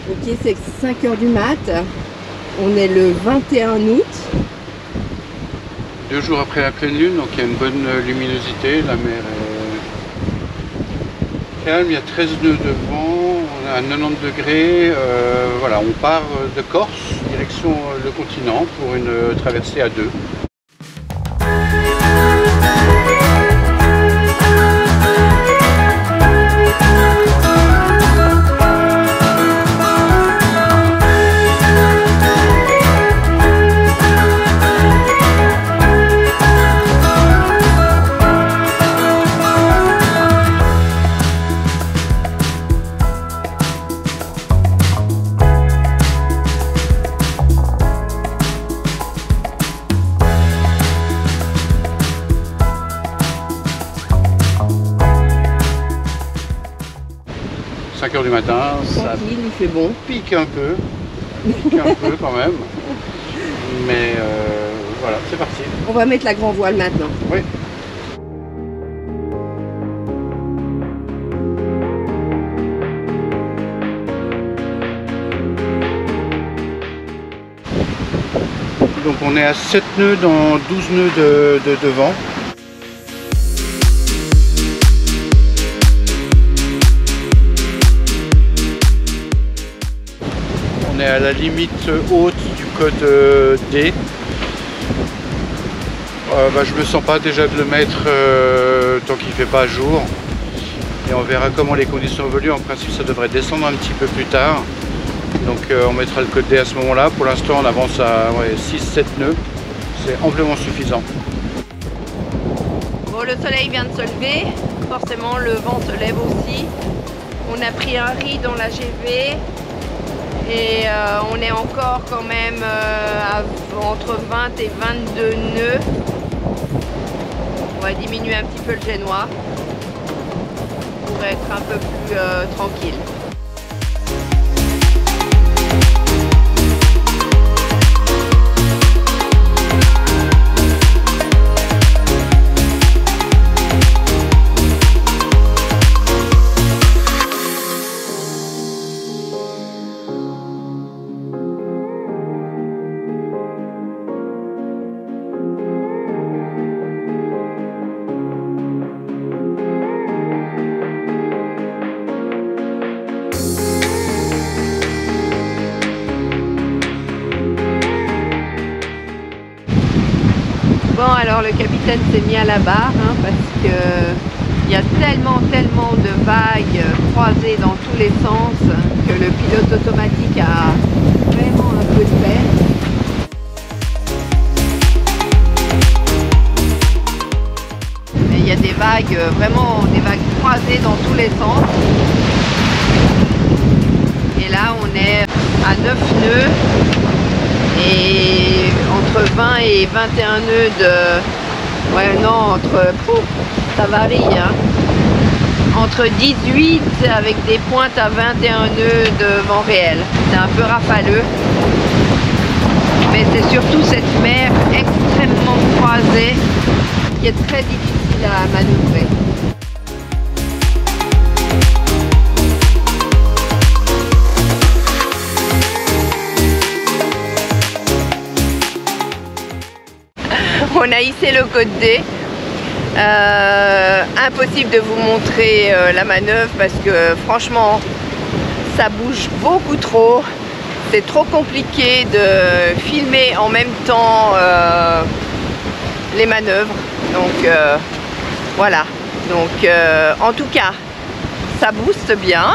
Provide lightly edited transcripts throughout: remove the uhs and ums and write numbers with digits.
Ok, c'est 5 heures du mat. On est le 21 août. 2 jours après la pleine lune, donc il y a une bonne luminosité. La mer est calme, il y a 13 nœuds de vent, on a 90 degrés. Voilà, on part de Corse, direction le continent pour une traversée à 2. Du matin, ça il fait bon. Pique un peu quand même, mais voilà, c'est parti. On va mettre la grand voile maintenant. Oui. Donc on est à 7 nœuds dans 12 nœuds de vent. On est à la limite haute du code D. Je me sens pas déjà de le mettre tant qu'il fait pas jour. Et on verra comment les conditions évoluent. En principe, ça devrait descendre un petit peu plus tard. Donc on mettra le code D à ce moment-là. Pour l'instant, on avance à 6-7 nœuds. C'est amplement suffisant. Bon, le soleil vient de se lever. Forcément, le vent se lève aussi. On a pris un riz dans la GV. Et on est encore quand même entre 20 et 22 nœuds. On va diminuer un petit peu le génois pour être un peu plus tranquille. Bon, alors le capitaine s'est mis à la barre parce que il y a tellement de vagues croisées dans tous les sens que le pilote automatique a vraiment un peu de peine. Mais il y a des vagues, vraiment des vagues croisées dans tous les sens. Et là on est à 9 nœuds. Et entre 20 et 21 nœuds de... Ouais, non, ça varie, hein. Entre 18 avec des pointes à 21 nœuds de vent réel. C'est un peu rafaleux. Mais c'est surtout cette mer extrêmement croisée qui est très difficile à manœuvrer. On a hissé le code D. Impossible de vous montrer la manœuvre parce que franchement ça bouge beaucoup trop. C'est trop compliqué de filmer en même temps les manœuvres. Donc voilà. Donc en tout cas ça booste bien.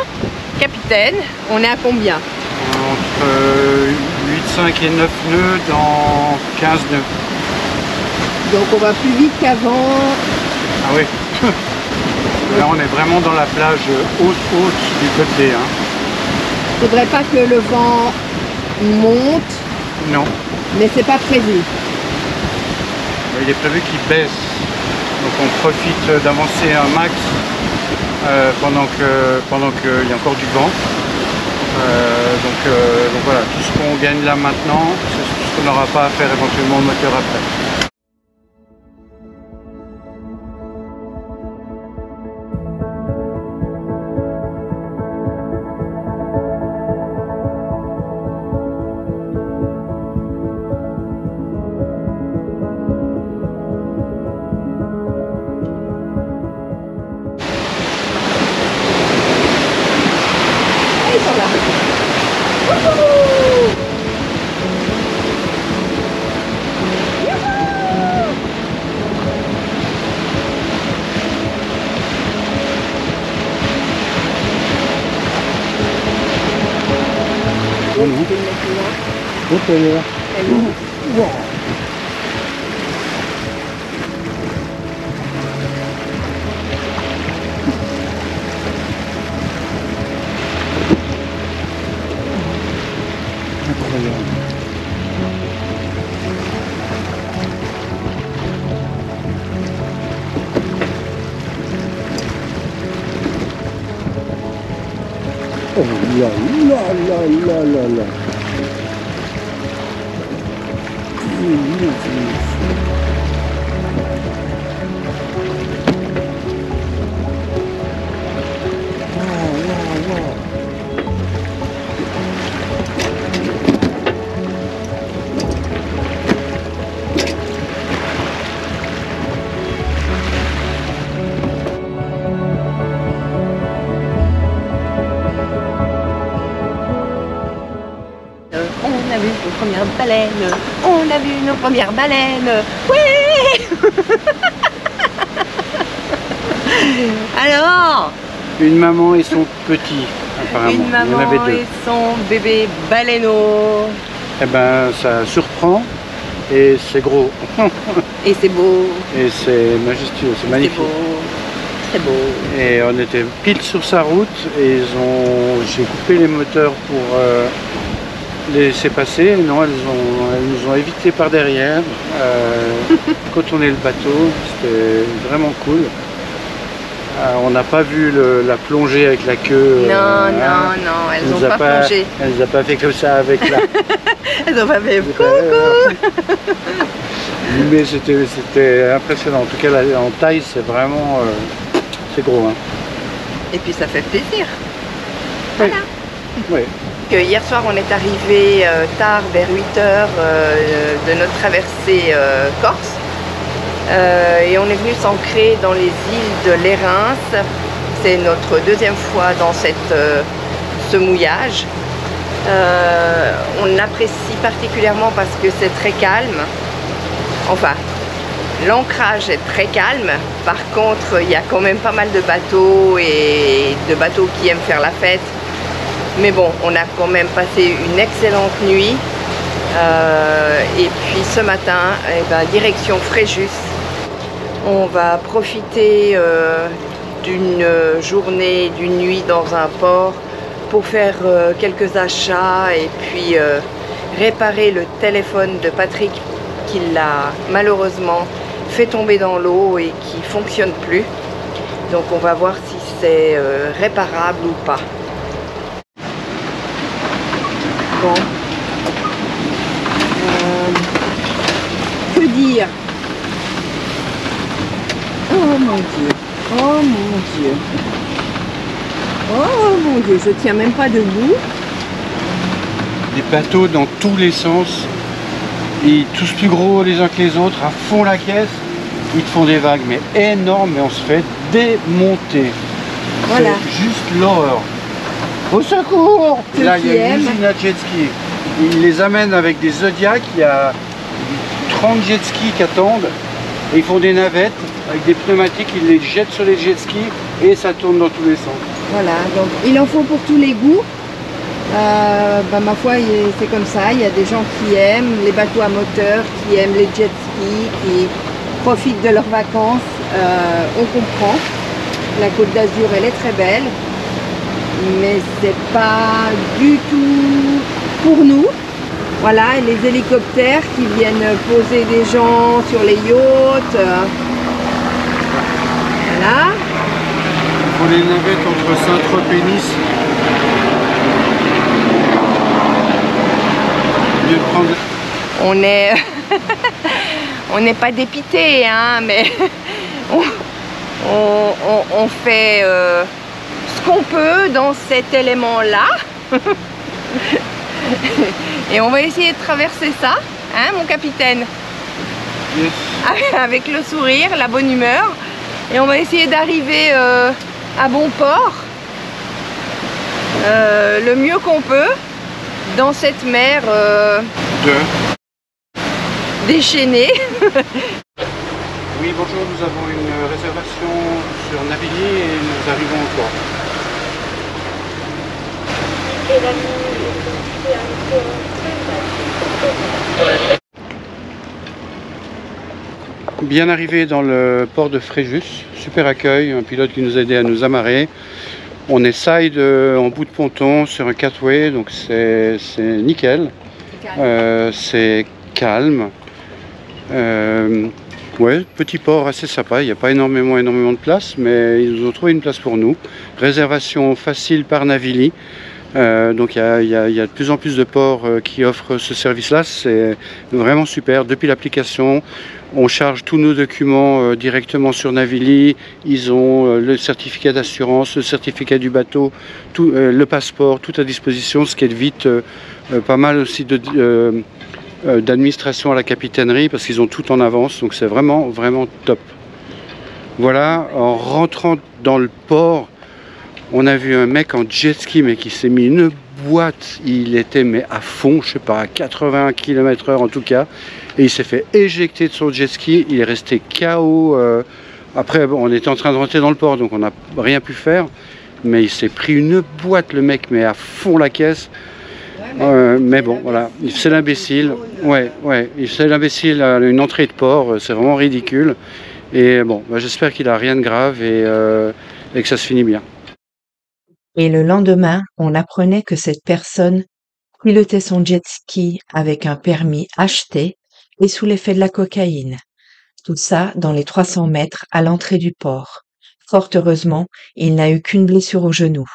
Capitaine, on est à combien? Entre 8, 5 et 9 nœuds dans 15 nœuds. Donc on va plus vite qu'avant. Ah oui. Là on est vraiment dans la plage haute du côté. Faudrait pas que le vent monte. Non. Mais c'est pas prévu. Il est prévu qu'il baisse. Donc on profite d'avancer un max pendant qu'il y a encore du vent. Donc voilà, tout ce qu'on gagne là maintenant, c'est tout ce qu'on n'aura pas à faire éventuellement au moteur après. Oh là là là là là là. On a vu nos premières baleines, on a vu nos premières baleines, ouais. Alors, une maman et son petit, apparemment. une maman Il y en avait deux. et son bébé baleineau. Eh ben, ça surprend et c'est gros. Et c'est beau, Et c'est majestueux, c'est c'est magnifique. beau, c'est beau. Et on était pile sur sa route et j'ai coupé les moteurs pour les laisser passer. Non, elles nous ont évité par derrière, contourner le bateau. C'était vraiment cool. On n'a pas vu la plongée avec la queue. Non, non, elles n'ont pas plongé. Elle nous a pas fait comme ça avec la... Elles ont pas fait coucou. Mais c'était impressionnant. En tout cas, en taille, c'est vraiment... c'est gros. Hein. Et puis ça fait plaisir. Voilà. Oui. Hier soir, on est arrivé tard, vers 8 h de notre traversée corse. Et on est venu s'ancrer dans les îles de l'Érins. C'est notre deuxième fois dans ce mouillage. On l'apprécie particulièrement parce que c'est très calme. Enfin, l'ancrage est très calme. Par contre, il y a quand même pas mal de bateaux et de bateaux qui aiment faire la fête. Mais bon, on a quand même passé une excellente nuit. Et puis ce matin, direction Fréjus. On va profiter d'une journée, d'une nuit dans un port pour faire quelques achats et puis réparer le téléphone de Patrick qui l'a malheureusement fait tomber dans l'eau et qui ne fonctionne plus. Donc on va voir si c'est réparable ou pas. Bon. Que dire? Oh mon Dieu, oh mon Dieu, oh mon Dieu, je tiens même pas debout. Des bateaux dans tous les sens, ils tous plus gros les uns que les autres, à fond la caisse, ils te font des vagues mais énormes et on se fait démonter. Voilà. C'est juste l'horreur. Au secours! Ceux Là, il y qui a une aiment. usine à jet ski. Ils les amènent avec des Zodiac, il y a 30 jet skis qui attendent. Et ils font des navettes avec des pneumatiques, ils les jettent sur les jet skis et ça tourne dans tous les sens. Voilà, donc il en faut pour tous les goûts. Ma foi, c'est comme ça. Il y a des gens qui aiment les bateaux à moteur, qui aiment les jet skis, qui profitent de leurs vacances. On comprend. La Côte d'Azur, elle est très belle. Mais c'est pas du tout pour nous. Voilà, et les hélicoptères qui viennent poser des gens sur les yachts. Voilà. Il faut les navettes entre Saint-Tropez et Nice. Mieux de prendre... On n'est pas dépité, hein, mais on fait ce qu'on peut dans cet élément-là. Et on va essayer de traverser ça, hein, mon capitaine? Yes. Avec le sourire, la bonne humeur. Et on va essayer d'arriver à bon port le mieux qu'on peut. dans cette mer Deux. déchaînée. Oui, bonjour, nous avons une réservation sur Navigny et nous arrivons encore. Bien arrivé dans le port de Fréjus, super accueil, un pilote qui nous a aidé à nous amarrer. On est side en bout de ponton sur un catway, donc c'est nickel. C'est calme. Ouais, petit port assez sympa, il n'y a pas énormément de place, mais ils nous ont trouvé une place pour nous. Réservation facile par Navigny. Donc il y a de plus en plus de ports qui offrent ce service-là, c'est vraiment super. Depuis l'application, on charge tous nos documents directement sur Navigny. Ils ont le certificat d'assurance, le certificat du bateau, le passeport, tout à disposition, ce qui évite pas mal aussi d'administration à la capitainerie parce qu'ils ont tout en avance, donc c'est vraiment top. Voilà, en rentrant dans le port, on a vu un mec en jet ski mais qui s'est mis une boîte, il était mais à fond, je sais pas, à 80 km/h en tout cas, et il s'est fait éjecter de son jet ski, il est resté KO. Après bon, on était en train de rentrer dans le port donc on n'a rien pu faire, mais il s'est pris une boîte le mec mais à fond la caisse. Mais bon, voilà, c'est l'imbécile. Ouais, c'est l'imbécile à une entrée de port, c'est vraiment ridicule. Et bon, bah, j'espère qu'il a rien de grave et que ça se finit bien. Et le lendemain, on apprenait que cette personne pilotait son jet ski avec un permis acheté et sous l'effet de la cocaïne. Tout ça dans les 300 mètres à l'entrée du port. Fort heureusement, il n'a eu qu'une blessure au genou.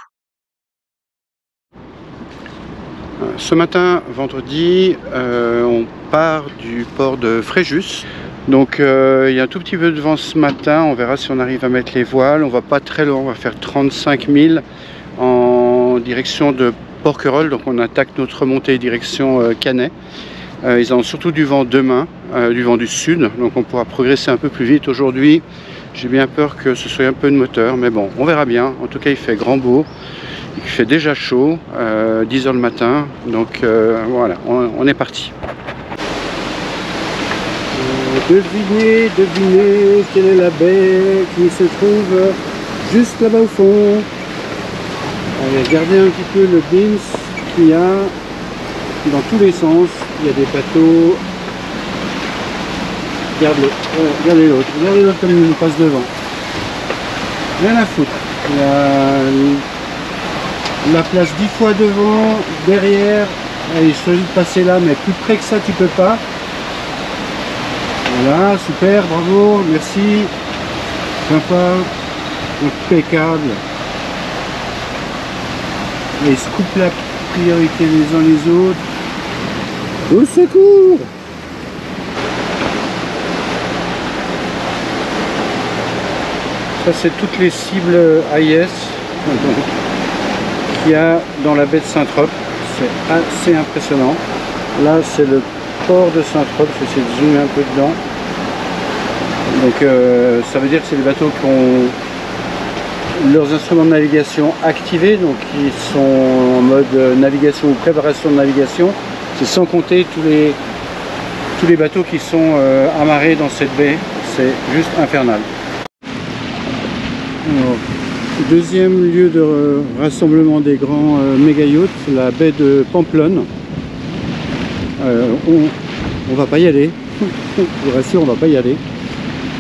Ce matin, vendredi, on part du port de Fréjus. Donc il y a un tout petit peu de vent ce matin, on verra si on arrive à mettre les voiles. On va pas très loin, on va faire 35 000 en direction de Porquerolles. Donc on attaque notre montée direction Canet. Ils ont surtout du vent demain, du vent du sud, donc on pourra progresser un peu plus vite. Aujourd'hui, j'ai bien peur que ce soit un peu de moteur, mais bon, on verra bien. En tout cas, il fait grand beau. Il fait déjà chaud, 10 h le matin, donc voilà, on est parti. Devinez quelle est la baie qui se trouve juste là-bas au fond. Allez, regardez un petit peu le bins qu'il y a dans tous les sens. Il y a des bateaux. Regardez l'autre comme il nous passe devant. Rien à foutre. Il y a la place 10 fois devant, derrière. Allez, il s'agit de passer là, mais plus près que ça tu peux pas. Voilà, super, bravo, merci. Sympa, impeccable. Et ils se coupent la priorité les uns les autres. Au secours! Ça c'est toutes les cibles AIS qu'il y a dans la baie de Saint-Trope. C'est assez impressionnant. Là c'est le port de Saint-Trope, je vais essayer de zoomer un peu dedans. Donc ça veut dire que c'est des bateaux qui ont leurs instruments de navigation activés, donc qui sont en mode navigation ou préparation de navigation. C'est sans compter tous les bateaux qui sont amarrés dans cette baie. C'est juste infernal. Alors, deuxième lieu de rassemblement des grands méga yachts, la baie de Pamplonne. On va pas y aller, je vous rassure, on va pas y aller.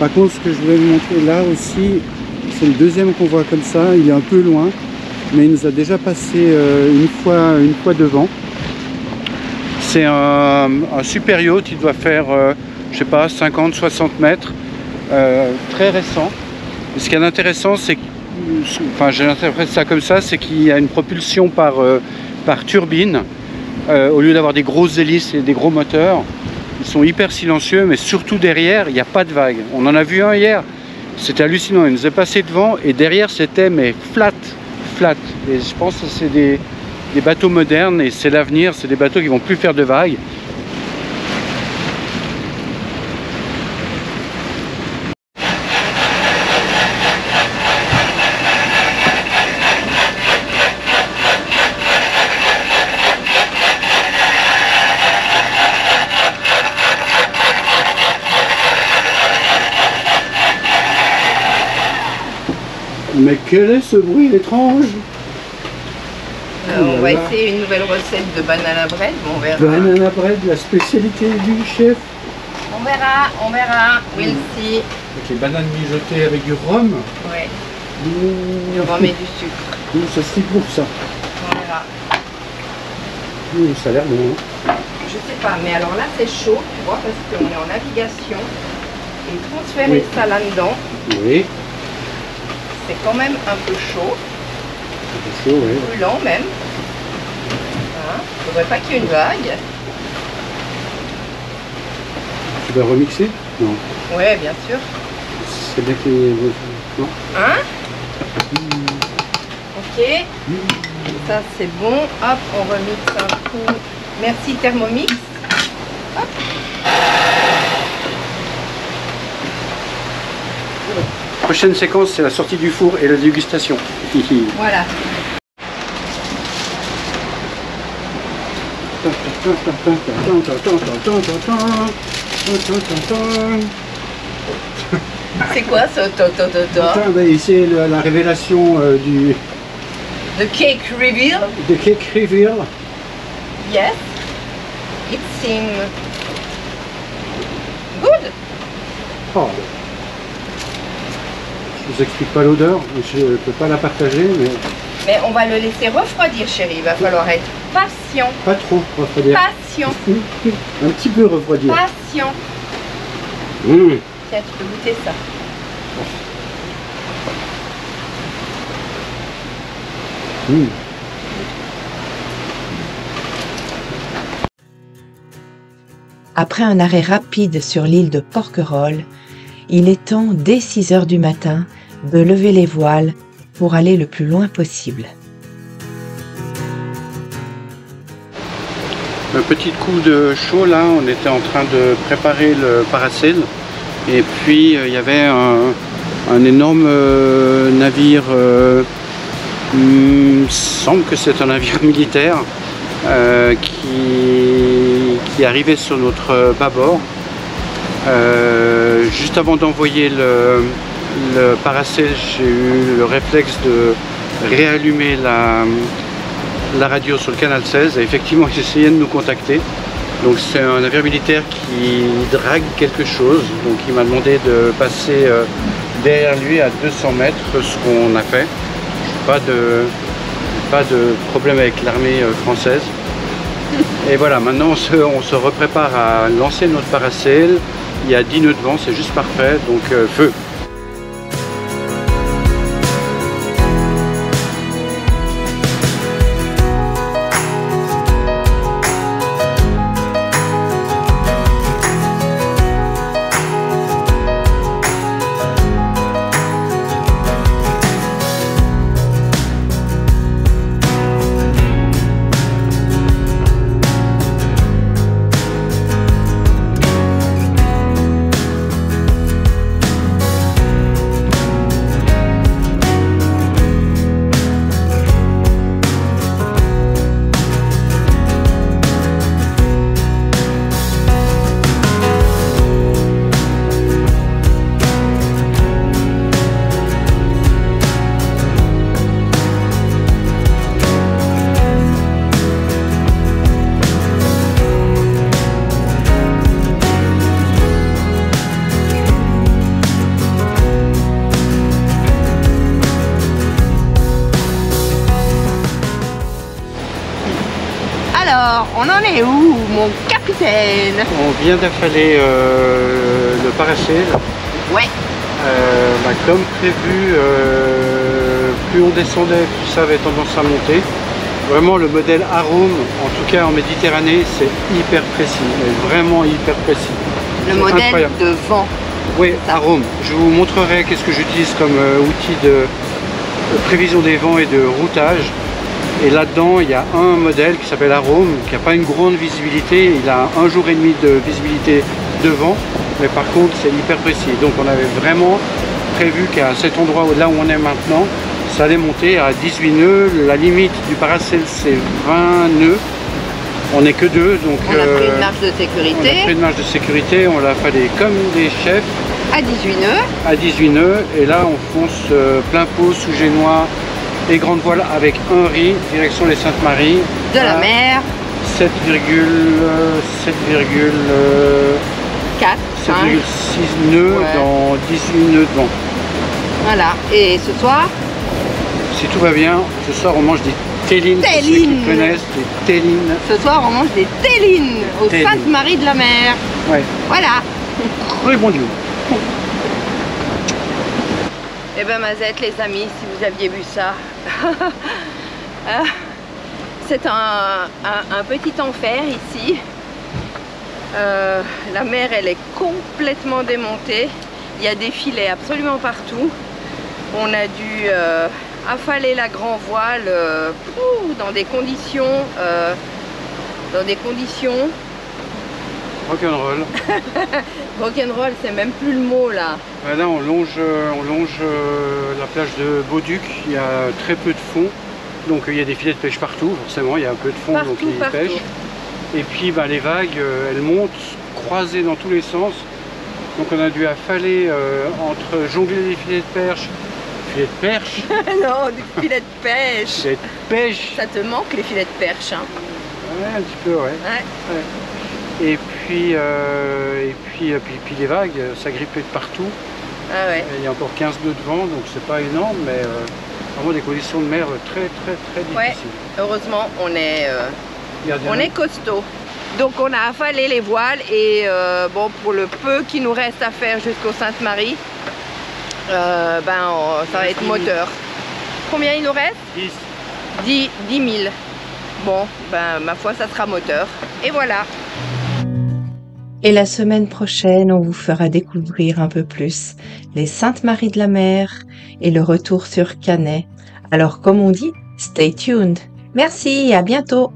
Par contre, ce que je voulais vous montrer là aussi, c'est le deuxième qu'on voit comme ça. Il est un peu loin, mais il nous a déjà passé une fois devant. C'est un super yacht, il doit faire je sais pas 50-60 mètres, très récent. Et ce qui est intéressant, c'est que, enfin j'interprète ça comme ça, c'est qu'il y a une propulsion par turbine. Au lieu d'avoir des grosses hélices et des gros moteurs, ils sont hyper silencieux, mais surtout derrière, il n'y a pas de vagues. On en a vu un hier, c'était hallucinant, il nous est passé devant et derrière c'était mais flat. Et je pense que c'est des bateaux modernes et c'est l'avenir, c'est des bateaux qui vont plus faire de vagues. Mais quel est ce bruit étrange? On va essayer une nouvelle recette de banana bread, on verra. Banana bread, la spécialité du chef. On verra, we'll see. Avec les bananes mijotées avec du rhum. Ouais, du rhum et du sucre. Ça se dit pour ça. On verra. Ça a l'air bon. Je sais pas, mais alors là c'est chaud, tu vois, parce qu'on est en navigation. Et transférer ça là-dedans, Oui. c'est quand même un peu chaud. Un peu chaud, oui. Brûlant même. Hein, faudrait pas qu'il y ait une vague. Tu vas remixer? Non. Ouais, bien sûr. C'est bien qu'il y ait... Non. Hein? Ok. Ça c'est bon. Hop, on remixe un coup. Merci Thermomix. Hop. Prochaine séquence, c'est la sortie du four et la dégustation. Voilà. C'est quoi ça? C'est la révélation du... The cake reveal? The cake reveal. Yes. It seems good. Oh. Je vous explique pas l'odeur, je ne peux pas la partager, Mais on va le laisser refroidir, chérie. Il va falloir être patient. pas trop refroidir. Patient. Un petit peu refroidir. Patient. Mmh. Tiens, tu peux goûter ça. Mmh. Après un arrêt rapide sur l'île de Porquerolles, il est temps, dès 6 heures du matin, de lever les voiles pour aller le plus loin possible. Un petit coup de chaud là, on était en train de préparer le parasail et puis il y avait un énorme navire, il me semble que c'est un navire militaire qui arrivait sur notre bâbord. Juste avant d'envoyer le parasail, j'ai eu le réflexe de réallumer la radio sur le canal 16 et effectivement ils essayaient de nous contacter. Donc c'est un navire militaire qui drague quelque chose, donc il m'a demandé de passer derrière lui à 200 mètres, ce qu'on a fait. Pas de problème avec l'armée française. Et voilà, maintenant on se reprépare à lancer notre parasail. Il y a 10 nœuds de vent, c'est juste parfait, donc feu. Alors, on en est où, mon capitaine? On vient d'affaler le parasail. Ouais. Comme prévu, plus on descendait, plus ça avait tendance à monter. Vraiment le modèle Arome, en tout cas en Méditerranée, c'est hyper précis, mais vraiment hyper précis. Le modèle incroyable. De vent. Oui, Arome. Je vous montrerai qu'est-ce que j'utilise comme outil de prévision des vents et de routage. Et là-dedans, il y a un modèle qui s'appelle Arome, qui n'a pas une grande visibilité. Il a 1 jour et demi de visibilité devant, mais par contre, c'est hyper précis. Donc, on avait vraiment prévu qu'à cet endroit là où on est maintenant, ça allait monter à 18 nœuds. La limite du parasail, c'est 20 nœuds. On n'est que 2, donc on a pris une marge de sécurité. On a pris une marge de sécurité, on l'a fallu comme des chefs. À 18 nœuds. À 18 nœuds. Et là, on fonce plein pot sous Génois et grande voile avec un riz, direction les Saintes-Maries. De la mer. 7,6 nœuds Ouais. dans 18 nœuds de vent. Voilà. Et ce soir, Si tout va bien, ce soir on mange des tellines. Pour ceux qui Tellines. connaissent, des tellines. ce soir, on mange des tellines aux Tellines. Saintes-Maries de la Mer. Ouais, Voilà. très bon Dieu. Eh ben Mazette, les amis, si vous aviez vu ça. C'est un petit enfer ici. La mer, elle est complètement démontée. Il y a des filets absolument partout. On a dû affaler la grand voile dans des conditions Rock'n'roll. rock'n'roll, c'est même plus le mot là. Là on longe la plage de Beauduc. Il y a très peu de fond. Donc il y a des filets de pêche partout, forcément, il y a un peu de fond, donc ils pêchent. Et puis les vagues, elles montent, croisées dans tous les sens. Donc on a dû affaler entre jongler les filets de perche. Filets de perche Non, des filets de pêche. Filets de pêche. Ça te manque les filets de perche, hein? Ouais, un petit peu, ouais. Ouais. Et puis les vagues, ça grippait de partout. Ah ouais. Il y a encore 15 nœuds de vent, donc c'est pas énorme, mais vraiment des conditions de mer très difficiles. Ouais. Heureusement, on est costaud. Donc on a affalé les voiles et bon, pour le peu qui nous reste à faire jusqu'aux Saintes-Maries, ça va être moteur. Combien il nous reste? 10 000. Bon, ma foi, ça sera moteur. Et voilà. Et la semaine prochaine, on vous fera découvrir un peu plus les Saintes-Maries de la Mer et le retour sur Canet. Alors, comme on dit, stay tuned. Merci et à bientôt.